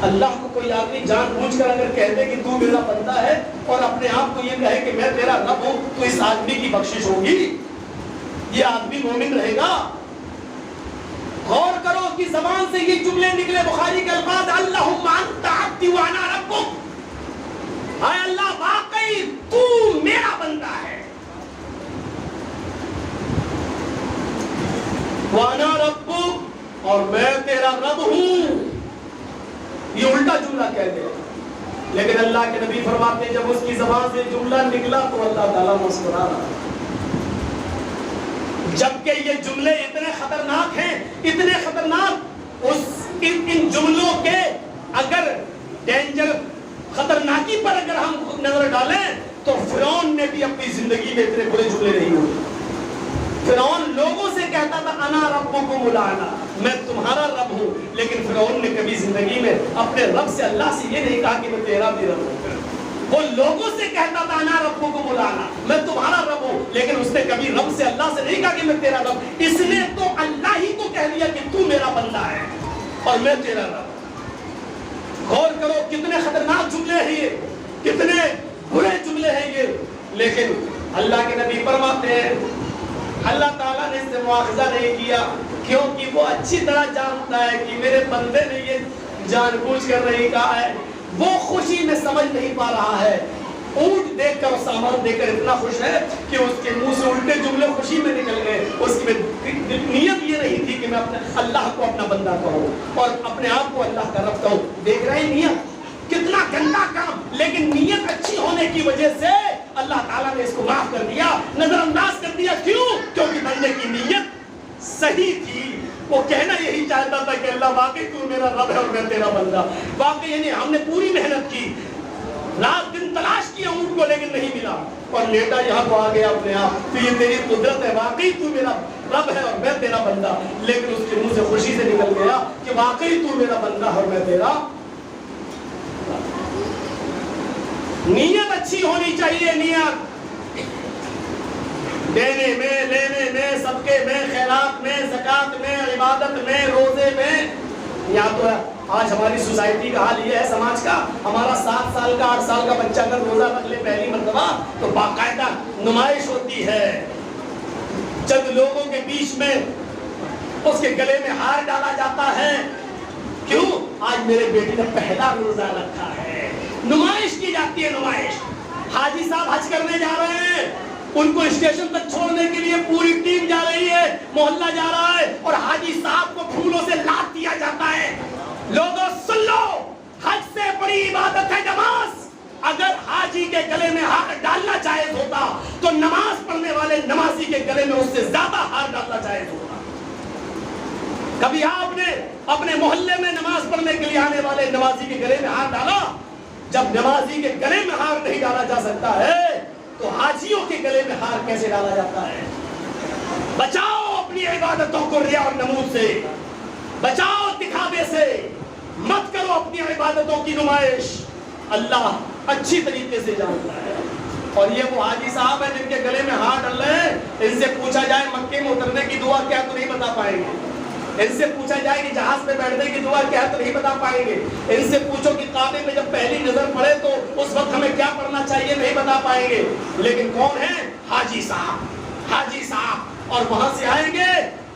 اللہ کو کوئی آدمی جان بوجھ کر اگر کہتے کہ تو میرا بندہ ہے اور اپنے آپ کو یہ کہے کہ میں تیرا رب ہوں تو اس آدمی کی بخشش ہوگی؟ یہ آدمی مومن رہے گا؟ غور کرو کہ زبان سے یہ جملے نکلے. بخاری کے الفاظ، اللہم انت عبدی وانا ربک. اے اللہ واقعی تو میرا بندہ ہے، وانا ربک اور میں تیرا رب ہوں. یہ الٹا جملہ کہہ دیا. لیکن اللہ کے نبی فرماتے ہیں جب اس کی زبان سے جملہ نکلا تو اللہ تعالیٰ مسکرا رہا. جبکہ یہ جملے اتنے خطرناک ہیں، اتنے خطرناک، ان جملوں کے اگر ڈینجر، خطرناکی پر اگر ہم نظر ڈالیں تو فرعون نے بھی اپنی زندگی میں اتنے برے جملے نہیں ہوئے. فرعون لوگوں سے کہتا تھا انا ربکم الاعلی، میں تمہارا رب ہوں، لیکن فرعون نے کبھی زندگی میں اپنے رب سے، اللہ سے یہ نہیں کہا کہ میں تیرا بھی رب ہوں. وہ لوگوں سے کہتا تھا انا ربکم الاعلی، میں تمہارا رب ہوں، لیکن اس نے کبھی رب سے، اللہ سے نہیں کہا کہ میں تیرا رب. اس نے تو اللہ ہی کو کہہ دیا کہ تو میرا بندہ ہے اور میں تیرا رب. غور کرو کتنے خطرناک جملے ہیں یہ، کتنے برے جملے ہیں یہ. لیکن اللہ کے نبی فرماتے ہیں اللہ تعالیٰ نے اس سے مواخذہ نہیں کیا، کیونکہ وہ اچھی طرح جانتا ہے کہ میرے بندے نے یہ جان بوجھ کر نہیں کہا ہے. وہ خوشی میں سمجھ نہیں پا رہا ہے. اونٹ دیکھ کر، سامان دیکھ کر اتنا خوش ہے کہ اس کے منہ سے الٹے جملے خوشی میں نکل گئے. اس کی نیت یہ نہیں تھی کہ میں اپنے اللہ کو اپنا بندہ کہوں اور اپنے آپ کو اللہ کا رب کہوں. دیکھ رہے ہیں نیت کتنا گندا کام، لیکن نیت اچھی ہونے کی وجہ سے اللہ تعالیٰ نے اس کو معاف کر دیا، نظر انداز کر دیا. کیوں؟ کیونکہ بندے کی نیت صحیح تھی. وہ کہنا یہی چاہتا تھا کہ اللہ واقعی تو میرا رب ہے اور میں تیرا بندہ. واقعی یعنی ہم نے پوری محنت کی, رات دن تلاش کیا اونٹ کو لیکن نہیں ملا, اور لیٹا یہاں کو آ گیا اپنے آپ. تو یہ تیری قدرت ہے, واقعی تو میرا رب ہے اور میں تیرا بندہ. لیکن اس کے منہ سے خوشی سے نکل گیا کہ واقعی تو میرا بندہ ہے اور میں تیرا. نیت اچھی ہونی چاہیے, نیت دینے میں, لینے میں, صدقے میں, خیرات میں, زکات میں, عبادت میں, روزے میں. یا تو آج ہماری سوسائٹی کا حال یہ ہے, سماج کا, ہمارا 7 سال کا 8 سال کا بچہ اگر روزہ رکھ لے پہلی مرتبہ تو باقاعدہ نمائش ہوتی ہے, چند لوگوں کے بیچ میں اس کے گلے میں ہار ڈالا جاتا ہے. کیوں؟ آج میرے بیٹے نے پہلا روزہ رکھا ہے. نمائش کی جاتی ہے, نمائش. حاجی صاحب حج کرنے جا رہے ہیں, ان کو اسٹیشن تک چھوڑنے کے لیے پوری ٹیم جا رہی ہے, محلہ جا رہا ہے, اور حاجی صاحب کو پھولوں سے لاد دیا جاتا ہے. لوگوں سن لو, حج سے بڑی عبادت ہے نماز. اگر حاجی کے گلے میں ہار ڈالنا جائز ہوتا تو نماز پڑھنے والے نمازی کے گلے میں اس سے زیادہ ہار ڈالنا جائز ہوتا. کبھی آپ نے اپنے محلے میں نماز پڑھنے کے لیے آنے والے نمازی کے گلے میں ہار ڈالا؟ جب نمازی کے گلے میں ہار نہیں ڈالا جا سکتا ہے تو حاجیوں کے گلے میں ہار کیسے ڈالا جاتا ہے؟ بچاؤ اپنی عبادتوں کو ریا اور نمود سے, بچاؤ دکھاوے سے, مت کرو اپنی عبادتوں کی نمائش. اللہ اچھی طریقے سے جانتا ہے. اور یہ وہ حاجی صاحب ہیں جن کے گلے میں ہار ڈل رہے ہیں, ان سے پوچھا جائے مکے میں اترنے کی دعا کیا تو نہیں بتا پائیں گے. ان سے پوچھا جائے کہ جہاز پہ بیٹھنے کی دعا کیا تو نہیں بتا پائیں گے. ان سے پوچھو کہ کعبے میں جب پہلی نظر پڑے تو اس وقت ہمیں کیا پڑھنا چاہیے, نہیں بتا پائیں گے. لیکن کون ہے؟ حاجی صاحب, حاجی صاحب. اور وہاں سے آئیں گے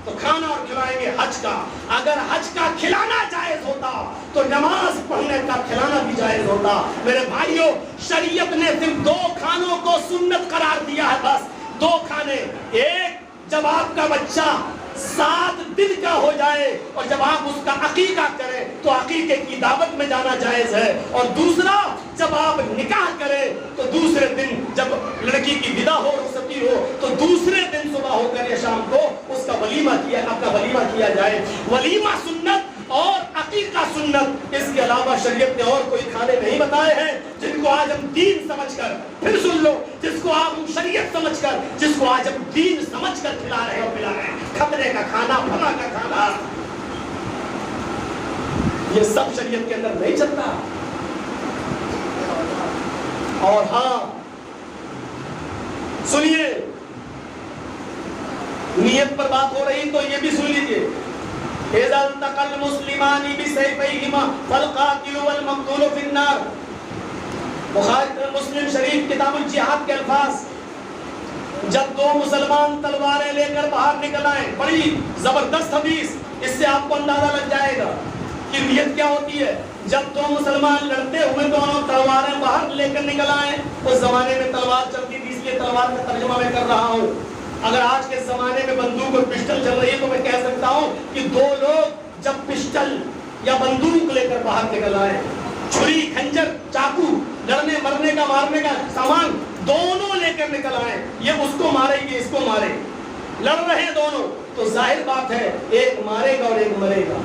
تو کھانا اور کھلائیں گے حج کا. اگر حج کا کھلانا جائز ہوتا تو نماز پڑھنے کا کھلانا بھی جائز ہوتا. میرے بھائیوں, شریعت نے صرف 2 کھانوں کو سنت قرار دیا ہے, بس 2 کھانے. ایک, جب آپ کا بچہ 7 دن کا ہو جائے اور جب آپ اس کا عقیقہ کریں تو عقیقے کی دعوت میں جانا جائز ہے. اور دوسرا, جب آپ نکاح کریں تو دوسرے دن جب لڑکی کی ودا ہو, رخصتی ہو, تو دوسرے دن صبح ہو کر یا شام کو اس کا ولیمہ کیا, آپ کا ولیمہ کیا جائے. ولیمہ سنت اور عقیقہ سنت. اس کے علاوہ شریعت نے اور کوئی کھانے نہیں بتائے ہیں جن کو آج ہم دین سمجھ کر, پھر سن لو, جس کو آپ شریعت سمجھ کر, جس کو آج ہم دین سمجھ کر کھلا رہے اور پلا رہے ہیں. کھترے کا کھانا, فلاں کا کھانا, یہ سب شریعت کے اندر نہیں چلتا. اور ہاں سنیے, نیت پر بات ہو رہی تو یہ بھی سن لیجیے. اذا التقى المسلمان بسيفيهما فالقاتل والمقتول في النار. بخاری مسلم شریف کتاب الجہاد کے الفاظ. جب 2 مسلمان تلواریں لے کر باہر نکل آئیں, بڑی زبردست حدیث, اس سے آپ کو اندازہ لگ جائے گا کہ نیت کیا ہوتی ہے. جب 2 مسلمان لڑتے ہوئے دونوں تلواریں باہر لے کر نکل آئیں, اس زمانے میں تلوار چلتی تھی, اس لیے تلوار کا ترجمہ میں کر رہا ہوں. اگر آج کے زمانے میں بندوق اور پسٹل چل رہی ہے تو میں کہہ سکتا ہوں کہ 2 لوگ جب پسٹل یا بندوق لے کر باہر نکل آئے, چھری, کھنجر, چاقو, لڑنے مرنے کا, مارنے کا سامان دونوں لے کر نکل آئے, یہ اس کو مارے, یہ اس کو مارے, لڑ رہے ہیں دونوں, تو ظاہر بات ہے ایک مارے گا اور ایک مرے گا.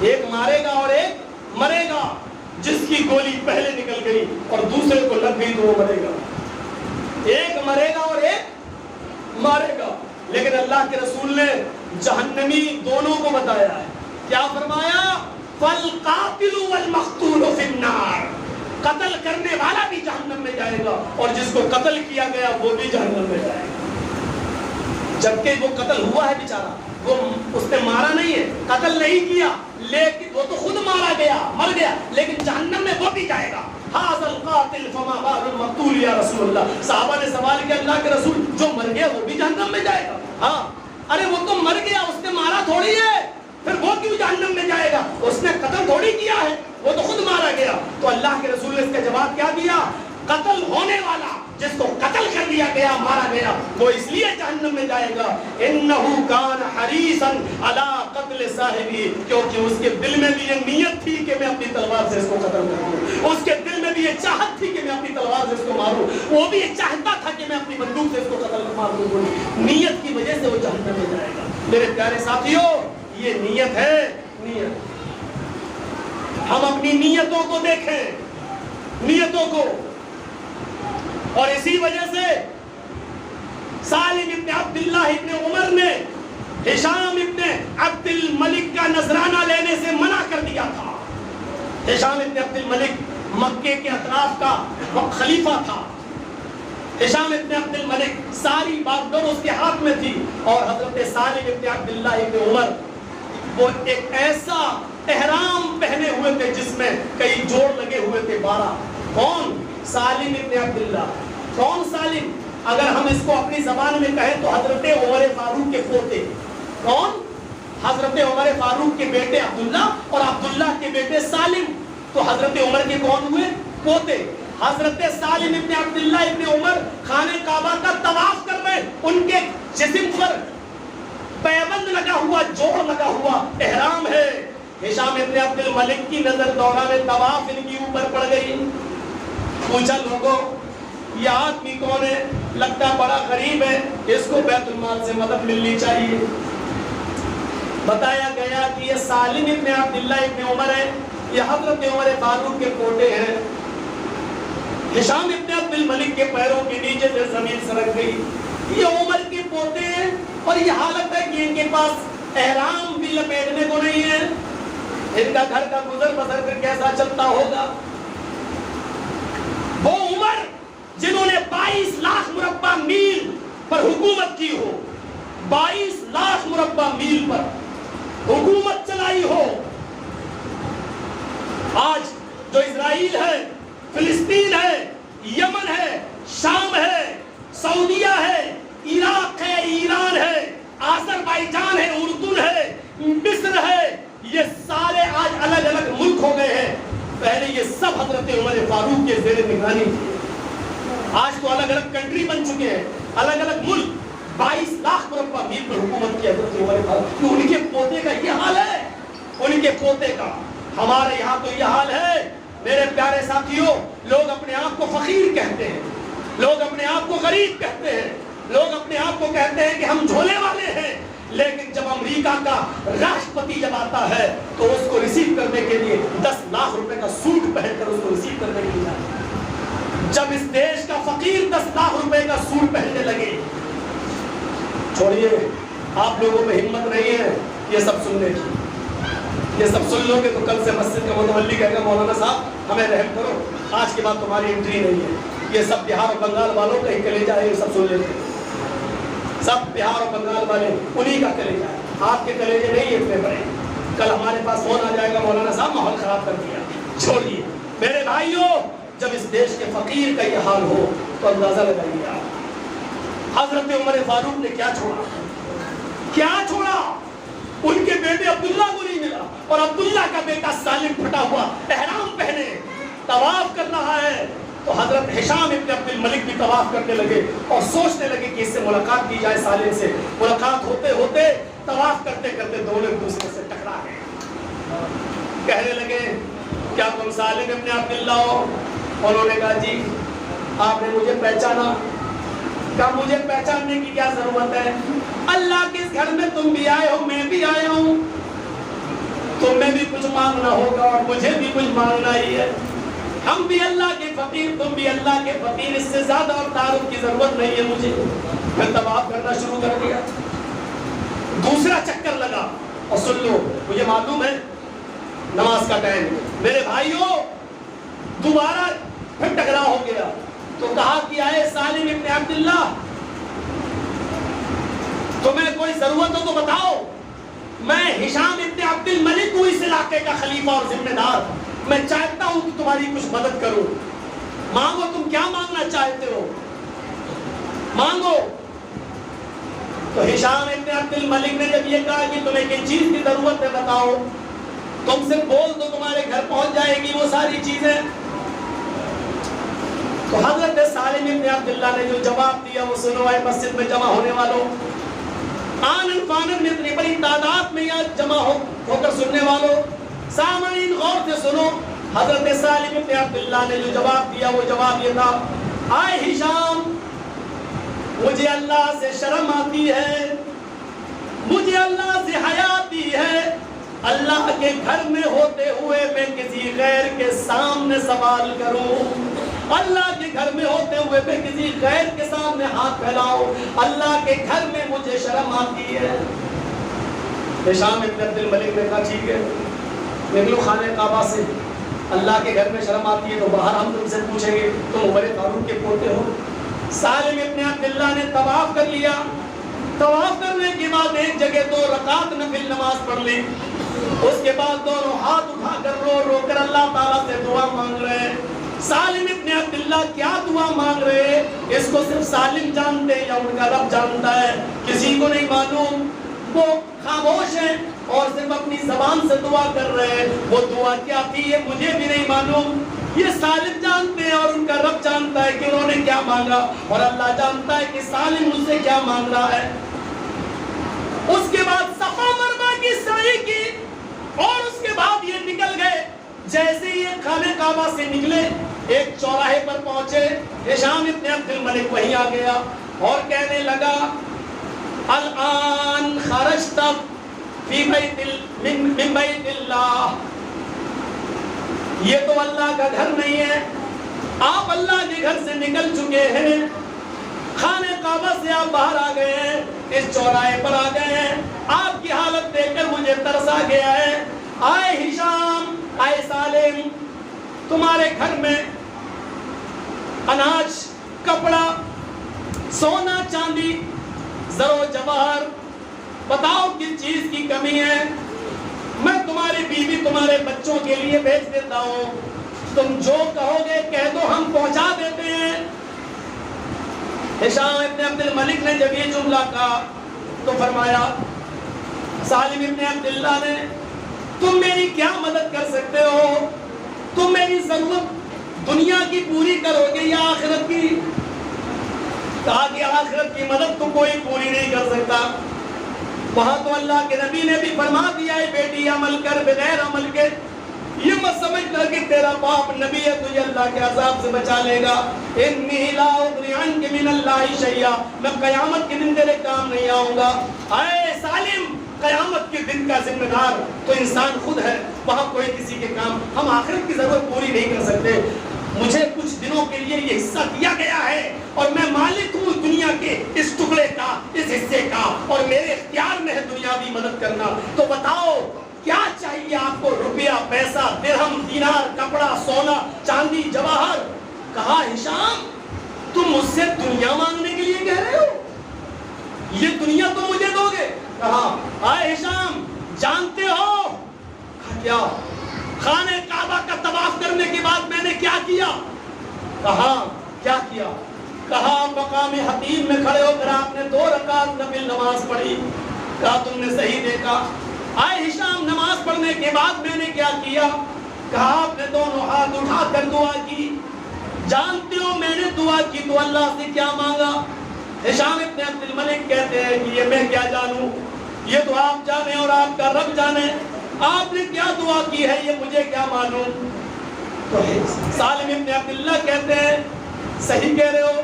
ایک مارے گا اور ایک مرے گا. جس کی گولی پہلے نکل گئی اور دوسرے کو لگ گئی تو وہ مرے گا. ایک مرے گا اور ایک مارے گا. لیکن اللہ کے رسول نے جہنمی دونوں کو بتایا ہے. کیا فرمایا؟ فالقاتل والمقتول فی النار. قتل کرنے والا بھی جہنم میں جائے گا اور جس کو قتل کیا گیا وہ بھی جہنم میں جائے گا. جبکہ وہ قتل ہوا ہے بیچارہ, وہ اس نے مارا نہیں ہے, قتل نہیں کیا, لیکن وہ تو خود مارا گیا, مر گیا, لیکن جہنم میں وہ بھی جائے گا. ھذا القاتل فما بال المقتول یا رسول اللہ. صحابہ نے سوال کیا, اللہ کے رسول جو مر گیا وہ بھی جہنم میں جائے گا؟ ہاں. ارے وہ تو مر گیا, اس نے مارا تھوڑی ہے, پھر وہ کیوں جہنم میں جائے گا؟ اس نے قتل تھوڑی کیا ہے, وہ تو خود مارا گیا. تو اللہ کے رسول نے اس کا جواب کیا دیا؟ قتل ہونے والا, جس کو قتل کر دیا گیا, مارا گیا, وہ اس لیے جہنم میں جائے گا. انہو کان حریصا علی قتل صاحبی, کیونکہ اس کے دل میں بھی یہ نیت تھی کہ میں اپنی تلوار سے اس کو قتل کروں. اس کے دل میں بھی یہ چاہت تھی کہ میں اپنی تلوار سے اس کو ماروں. وہ بھی یہ چاہتا تھا کہ میں اپنی بندوق سے اس کو قتل ماروں. نیت کی وجہ سے وہ جہنم میں جائے گا. میرے پیارے ساتھیوں, یہ نیت ہے، نیت. ہم اپنی نیتوں کو دیکھیں، نیتوں کو. اور اسی وجہ سے سالم ابن عبداللہ ابن عمر نے ہشام ابن عبد الملک کا نذرانہ لینے سے منع کر دیا تھا. ہشام ابن عبد الملک مکے کے اطراف کا خلیفہ تھا. ہشام ابن عبد الملک ساری باغ ڈور اس کے ہاتھ میں تھی. اور حضرت سالم ابن عبداللہ ابن عمر وہ ایک ایسا احرام پہنے ہوئے تھے جس میں کئی جوڑ لگے ہوئے تھے 12. کون؟ سالم ابن عبداللہ. کون سالم؟ اگر ہم اس کو اپنی زبان میں کہیں تو حضرت عمر فاروق کے پوتے. کون؟ حضرت عمر فاروق کے بیٹے عبداللہ اور عبداللہ کے بیٹے سالم. تو حضرت عمر کے کون ہوئے؟ پوتے. حضرت سالم ابن عبداللہ ابن عمر خانہ کعبہ کا طواف کر رہے. ان کے جسم پر پیبند لگا ہوا، جوڑ لگا ہوا احرام ہے. ہشام ابن عبد الملک کی نظر دوران طواف ان کی اوپر پڑ گئی. پوچھا لوگوں یہ آدمی کون ہے؟ لگتا بڑا غریب ہے، اس کو بیت المال سے مدد ملنی چاہیے. بتایا گیا کہ یہ سالم ابن عبداللہ ابن عمر ہے، یہ حضرت عمر فاروق کے پوتے ہیں. ہشام ابن عبد الملک کے پیروں کے نیچے سے زمین سرک گئی. یہ عمر کے پوتے ہیں اور یہ حالت ہے کہ ان کے پاس احرام بھی لپیٹنے کو نہیں ہے. ان کا گھر کا گزر بسر پھر کیسا چلتا ہوگا؟ وہ عمر جنہوں نے 22 لاکھ مربع میل پر حکومت کی ہو، 22 لاکھ مربع میل پر حکومت چلائی ہو. آج جو اسرائیل ہے، فلسطین ہے، یمن ہے، شام ہے، سعودیہ ہے، عراق ہے، ایران ہے، آذربائیجان ہے، اردن ہے، مصر ہے، یہ سارے آج الگ الگ ملک ہو گئے ہیں. پہلے یہ سب حضرت عمر فاروق کے زیر نگرانی تھے. آج تو الگ الگ کنٹری بن چکے ہیں، الگ الگ ملک. 22 لاکھ مربع میل پر حکومت کی حضرت عمر فاروق. تو ان کے پوتے کا یہ حال ہے، ان کے پوتے کا. ہمارے یہاں تو یہ حال ہے میرے پیارے ساتھیوں. لوگ اپنے آپ کو فقیر کہتے ہیں، لوگ اپنے آپ کو غریب کہتے ہیں، لوگ اپنے آپ کو کہتے ہیں کہ ہم جھولے والے ہیں. لیکن جب امریکہ کا راشٹرپتی جب آتا ہے تو اس کو ریسیو کرنے کے لیے 10 لاکھ روپے کا سوٹ پہن کر اس کو ریسیو کرنے کے لیے جاتا ہے. جب اس دیش کا فقیر 10 لاکھ روپے کا سوٹ پہننے لگے. چھوڑیے، آپ لوگوں میں ہمت نہیں ہے یہ سب سننے کی. یہ سب سن لو گے تو کل سے مسجد کا متولی کہے گا مولانا صاحب ہمیں رحم کرو، آج کے بعد تمہاری انٹری نہیں ہے. یہ سب بہار اور بنگال والوں کا ہی کلیجہ ہے، یہ سب سن لیتے ہیں. سب بہار اور بنگال والے انہی کا کلیجہ ہے، آپ کے کلیجے نہیں اتنے بڑے. کل ہمارے پاس فون آ جائے گا مولانا صاحب ماحول خراب کر دیا. چھوڑیے میرے بھائیوں، جب اس دیش کے فقیر کا یہ حال ہو تو اندازہ لگائیے آپ حضرت عمر فاروق نے کیا چھوڑا، کیا چھوڑا. ان کے بیٹے عبداللہ کو نہیں ملا اور عبداللہ کا بیٹا سالم پھٹا ہوا احرام پہنے طواف کر رہا ہے. تو حضرت ہشام ابن عبد الملک بھی طواف کرنے لگے اور سوچنے لگے کہ اس سے ملاقات کی جائے. سالم سے ملاقات ہوتے ہوتے طواف کرتے کرتے دونوں ایک دوسرے سے ٹکرا گئے. کہنے لگے کیا تم سالم ابن عبداللہ ہو؟ انہوں نے کہا جی. آپ نے مجھے پہچانا؟ کہا مجھے پہچاننے کی کیا ضرورت ہے، اللہ کے اس گھر میں تم بھی آئے ہو، میں بھی آیا ہوں. تمہیں بھی کچھ مانگنا ہوگا اور مجھے بھی کچھ مانگنا ہی ہے. ہم بھی اللہ کے فقیر، تم بھی اللہ کے فقیر، اس سے زیادہ اور تعارف کی ضرورت نہیں ہے مجھے. پھر طواف کرنا شروع کر دیا. دوسرا چکر لگا اور سن لو مجھے معلوم ہے نماز کا ٹائم. میرے بھائیوں دوبارہ پھر ٹکراؤ ہو گیا تو کہا کہ آئے سالم ابن عبداللہ تمہیں کوئی ضرورت ہو تو بتاؤ، میں ہشام ابن عبد الملک ہوں اس علاقے کا خلیفہ اور ذمہ دار. میں چاہتا ہوں کہ تمہاری کچھ مدد کروں. مانگو، تم کیا مانگنا چاہتے ہو مانگو. تو ہشام ابن عبد الملک نے جب یہ کہا کہ تمہیں کس چیز کی ضرورت ہے بتاؤ، تم سے بول دو تمہارے گھر پہنچ جائے گی وہ ساری چیزیں. تو حضرت سالم ابن عبداللہ نے جو جواب دیا وہ سنو اے مسجد میں جمع ہونے والوں، آنن فانن میں اتنی بڑی تعداد میں یہاں جمع ہو کر سننے والوں، سامعین غور سے سنو. حضرت سالم ابن عبداللہ نے جو جواب دیا وہ جواب یہ تھا، آئے ہشام مجھے اللہ سے شرم آتی ہے، مجھے اللہ سے حیا آتی کی ہے, اللہ کے گھر میں ہوتے ہوئے میں کسی غیر کے سامنے سوال کروں, اللہ کے گھر میں ہوتے ہوئے میں کسی غیر کے سامنے ہاتھ پھیلاؤں, اللہ کے گھر میں مجھے شرم آتی ہے. ہشام ابن عبد الملک نے کہا ٹھیک ہے, نکلو خانہ کعبہ سے. اللہ کے گھر میں شرم آتی ہے تو باہر ہم تم سے پوچھیں گے, تم عمر فاروق کے پوتے ہو. سالم ابن عبداللہ نے طواف کر لیا. طواف کرنے کے بعد ایک جگہ 2 رکعت نفل نماز پڑھ لی. اس کے بعد دونوں ہاتھ اٹھا کر رو رو کر اللہ تعالیٰ سے دعا مانگ رہے ہیں. سالم ابن عبداللہ کیا دعا مانگ رہے ہیں اس کو صرف سالم جانتے ہیں یا ان کا رب جانتا ہے, کسی کو نہیں معلوم. وہ خاموش ہیں اور صرف اپنی زبان سے دعا کر رہے ہیں. وہ دعا کیا تھی یہ مجھے بھی نہیں معلوم, یہ سالم جانتے ہیں اور ان کا رب جانتا ہے کہ انہوں نے کیا مانگا, اور اللہ جانتا ہے کہ سالم ان سے کیا مانگ رہا ہے. اس کے بعد صفا مروا کی سعی کی اور اس کے بعد یہ نکل گئے. جیسے یہ خانہ کعبہ سے نکلے ایک چوراہے پر پہنچے, ہشام ابن عبد الملک وہیں آ گیا اور کہنے لگا الان خرجت فی من بیت اللہ, یہ تو اللہ کا گھر نہیں ہے, آپ اللہ کے گھر سے نکل چکے ہیں, خانہ کعبہ سے آپ باہر آ گئے ہیں, اس چوراہے پر آ گئے ہیں. آپ کی حالت دیکھ کر مجھے ترس آ گیا ہے. آئے ہشام, آئے سالم, تمہارے گھر میں اناج, کپڑا, سونا چاندی, زر و جواہر, بتاؤ کس چیز کی کمی ہے, میں تمہاری بیوی تمہارے بچوں کے لیے بھیج دیتا ہوں, تم جو کہو گے کہہ دو ہم پہنچا دیتے ہیں. ہشام ابن عبد الملک نے جب یہ جملہ کہا تو فرمایا, سالم ابن عبداللہ نے, تم میری کیا مدد کر سکتے ہو, تم میری ضرورت دنیا کی پوری کرو گے یا آخرت کی؟ کہا کہ آخرت کی مدد تو کوئی پوری نہیں کر سکتا. وہاں تو اللہ کے نبی نے بھی فرما دیا ہے بیٹی عمل کر بغیر عمل کے, یہ مت سمجھ کر کہ تیرا باپ نبی ہے تجھے اللہ کے عذاب سے بچا لے گا. انی لا اغنی عنک من اللہ شیئا, میں قیامت کے دن تیرے کام نہیں آؤں گا. اے سالم, قیامت کے دن کا ذمہ دار تو انسان خود ہے, وہاں کوئی کسی کے کام, ہم آخرت کی ضرورت پوری نہیں کر سکتے. مجھے کچھ دنوں کے لیے یہ حصہ دیا گیا ہے اور میں مالک ہوں دنیا کے اس ٹکڑے کا, اس حصے کا, اور میرے اختیار میں ہے دنیاوی مدد کرنا. تو بتاؤ کیا چاہیے آپ کو, روپیہ, پیسہ, درہم, دینار, کپڑا, سونا, چاندی, جواہر. کہا ہشام تم مجھ سے دنیا مانگنے کے لیے کہہ رہے ہو, یہ دنیا تم مجھے دو گے؟ کہا آئے ہشام جانتے ہو کیا خانہ کعبہ کا طواف کرنے کے بعد میں نے کیا کیا؟ کہا کیا کیا؟ کہا مقام حتیم میں کھڑے ہو کر آپ نے 2 رکعت نفل نماز پڑھی. کہا تم نے صحیح دیکھا. آئے ہشام نماز پڑھنے کے بعد میں نے کیا کیا؟ کہا آپ نے دونوں ہاتھ اٹھا کر دعا کی. جانتے ہو میں نے دعا کی تو اللہ سے کیا مانگا؟ ہشام ابن عبد الملک کہتے ہیں کہ یہ میں کیا جانوں, یہ تو آپ جانے اور آپ کا رب جانے, آپ نے کیا دعا کی ہے یہ مجھے کیا معلوم. تو سالم ابن عبداللہ کہتے ہیں صحیح کہہ رہے ہو,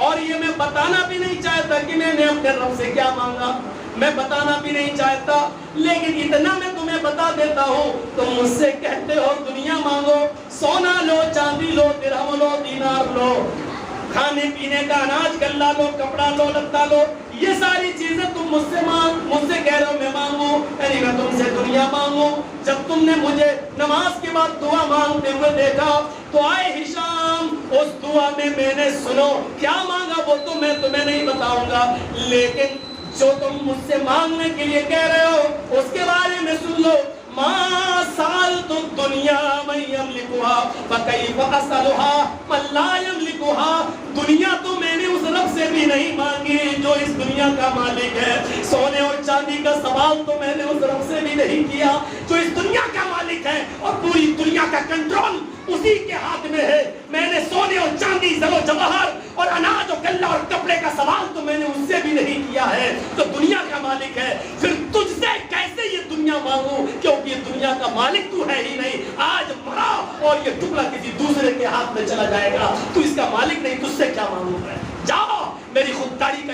اور یہ میں بتانا بھی نہیں چاہتا کہ میں نے اپنے رب سے کیا مانگا, میں بتانا بھی نہیں چاہتا, لیکن اتنا میں تمہیں بتا دیتا ہوں. تم مجھ سے کہتے ہو دنیا مانگو, سونا لو, چاندی لو, درہم لو, دینار لو, کھانے پینے کا اناج گلہ لو, کپڑا لو, لتا لو, یہ ساری چیزیں تم مجھ سے کہہ رہے ہو میں مانگوں, یعنی میں تم سے دنیا مانگوں. جب تم نے مجھے نماز کے بعد دعا مانگتے ہوئے دیکھا تو آئے ہشام اس دعا میں نے سنو کیا مانگا وہ تو میں تمہیں نہیں بتاؤں گا, لیکن جو تم مجھ سے مانگنے کے لیے کہہ رہے ہو اس کے بارے میں سن لو. ما سالت الدنیا من یملکها فکیف اسألها من لا یملکها, دنیا تو میں نے اس رب سے بھی نہیں مانگی جو اس دنیا کا مالک ہے. سونے اور چاندی کا سوال تو میں نے اس رب سے بھی نہیں کیا جو اس دنیا کا مالک ہے اور پوری دنیا کا کنٹرول اسی کے ہاتھ میں ہے. میں نے سونے اور چاندی, زر و جواہر اور اناج اور غلہ اور کپڑے کا سوال تو میں نے اس سے بھی نہیں کیا ہے تو دنیا کا مالک ہے. پھر تجھ سے کیسے یہ دنیا مانگوں, کیونکہ یہ دنیا کا مالک تو ہے ہی نہیں, آج مرا اور یہ ٹکڑا کسی دوسرے کے ہاتھ میں چلا جائے گا, تو اس کا مالک نہیں, تجھ سے کیا مانگوں میں. جاؤ میری خودداری کا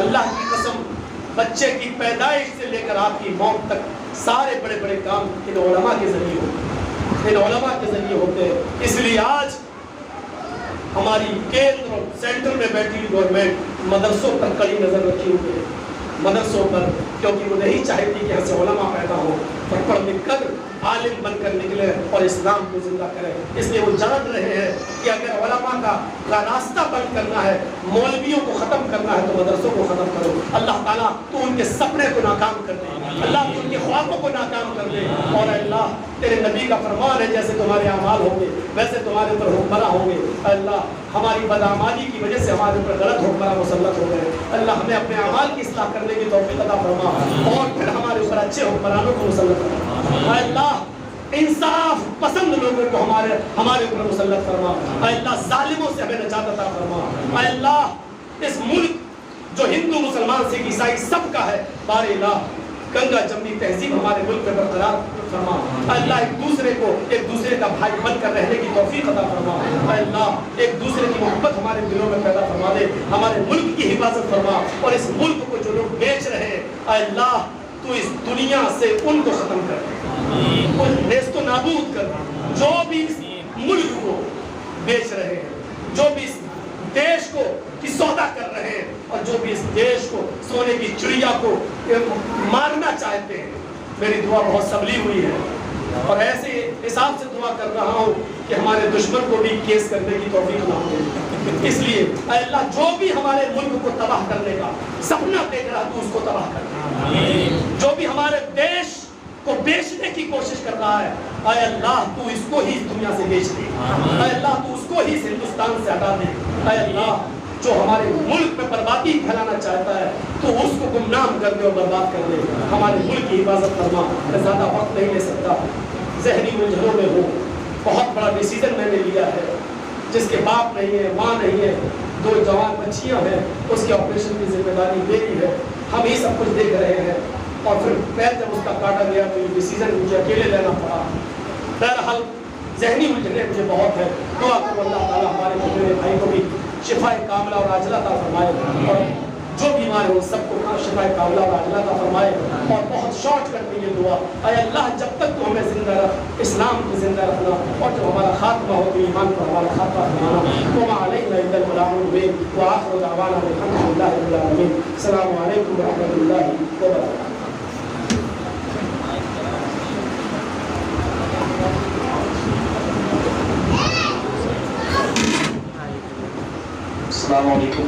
اللہ کی قسم بچے کی پیدائش سے لے کر آپ کی موت تک سارے بڑے بڑے کام ان علماء کے ذریعے ہوتے ہیں، ان علماء کے ذریعے ہوتے ہیں۔ اس لیے آج ہماری کیندر اور سینٹر میں بیٹھی ہوئی گورنمنٹ مدرسوں پر کڑی نظر رکھی ہوئی ہے، مدرسوں پر، کیونکہ وہ نہیں چاہتی کہ ایسے علماء پیدا ہو اور پڑھ لکھ کر عالم بن کر نکلے اور اسلام کو زندہ کرے۔ اس لیے وہ جان رہے ہیں کہ اگر علماء کا راستہ بند کرنا ہے، مولویوں کو ختم کرنا ہے، تو مدرسوں کو ختم کرو۔ اللہ تعالیٰ تو ان کے سپنے کو ناکام کر دے، اللہ تو ان کے خوابوں کو ناکام کر دے، اور اللہ تیرے نبی کا فرمان ہے جیسے تمہارے اعمال ہوں گے ویسے تمہارے اوپر حکمراں ہوں گے۔ اللہ ہماری بدعمالی کی وجہ سے ہمارے اوپر غلط حکمراں مسلط ہو گئے، اللہ ہمیں اپنے اعمال کی اصلاح کرنے کی توفیق عطا فرما اور پھر ہمارے اوپر اچھے حکمرانوں کو مسلط فرما۔ اے اللہ انصاف پسند لوگوں کو ہمارے اوپر مسلط فرما۔ اے اللہ ظالموں سے ہمیں نجات عطا فرما۔ اے اللہ اس ملک جو ہندو مسلمان سکھ عیسائی سب کا ہے، بار الہ گنگا جمنی تہذیب ہمارے ملک میں برقرار فرما۔ اے اللہ ایک دوسرے کا بھائی بن کر رہنے کی توفیق عطا فرما۔ اے اللہ ایک دوسرے کی محبت ہمارے دلوں میں پیدا فرما دے، ہمارے ملک کی حفاظت فرما، اور اس ملک کو جو لوگ بیچ رہے ہیں اے اللہ تو اس دنیا سے ان کو ختم کر، نیست و نابود کر، جو بھی اس ملک کو بیچ رہے ہیں، جو بھی اس دیش کو کی سودا کر رہے ہیں، اور جو بھی اس دیش کو سونے کی چڑیا کو مارنا چاہتے ہیں۔ میری دعا بہت سبلی ہوئی ہے اور ایسے حساب سے دعا کر رہا ہوں کہ ہمارے دشمن کو بھی کیس کرنے کی توفیق نہ ہو۔ اس لیے اے اللہ جو بھی ہمارے ملک کو تباہ کرنے کا سپنا دیکھ رہا تو اس کو تباہ کر، جو بھی ہمارے دیش کو بیچنے کی کوشش کر رہا ہے اے اللہ تو اس کو ہی اس دنیا سے بیچ دے، اے اللہ تو اس کو ہی اس ہندوستان سے ہٹا دے۔ اے اللہ جو ہمارے ملک میں بربادی پھیلانا چاہتا ہے تو اس کو گمنام کر دے اور برباد کر دے۔ ہمارے ملک کی حفاظت فرما۔ میں زیادہ وقت نہیں لے سکتا، ذہنی الجھنوں میں ہوں۔ بہت بڑا ڈیسیژن میں نے لیا ہے، جس کے باپ نہیں ہے، ماں نہیں ہے، 2 جوان بچیاں ہیں، اس کے آپریشن کی ذمہ داری میری ہے۔ ہم ہی سب کچھ دیکھ رہے ہیں، اور پھر پیر جب اس کا کاٹا گیا تو یہ ڈیسیژن مجھے اکیلے لینا پڑا۔ بہرحال ذہنی الجھنیں مجھے بہت ہے۔ دعا کرو اللہ تعالیٰ ہمارے میرے بھائی کو بھی شفا کاملہ اور عاجلہ عطا فرمائے، اور جو بیمار ہو سب کو شفا کاملہ اور عاجلہ عطا فرمائے۔ اور بہت شارٹ کر کے یہ دعا، اے اللہ جب تک تو ہمیں زندہ رکھ، اسلام کو زندہ رکھنا، اور جب ہمارا خاتمہ ہو تو ایمان پر ہمارا خاتمہ فرمانا۔ وما علینا الا البلاغ المبین، وآخر دعوانا الحمد للہ رب العالمین۔ السلام علیکم ورحمۃ اللہ وبرکاتہ۔ السلام علیکم۔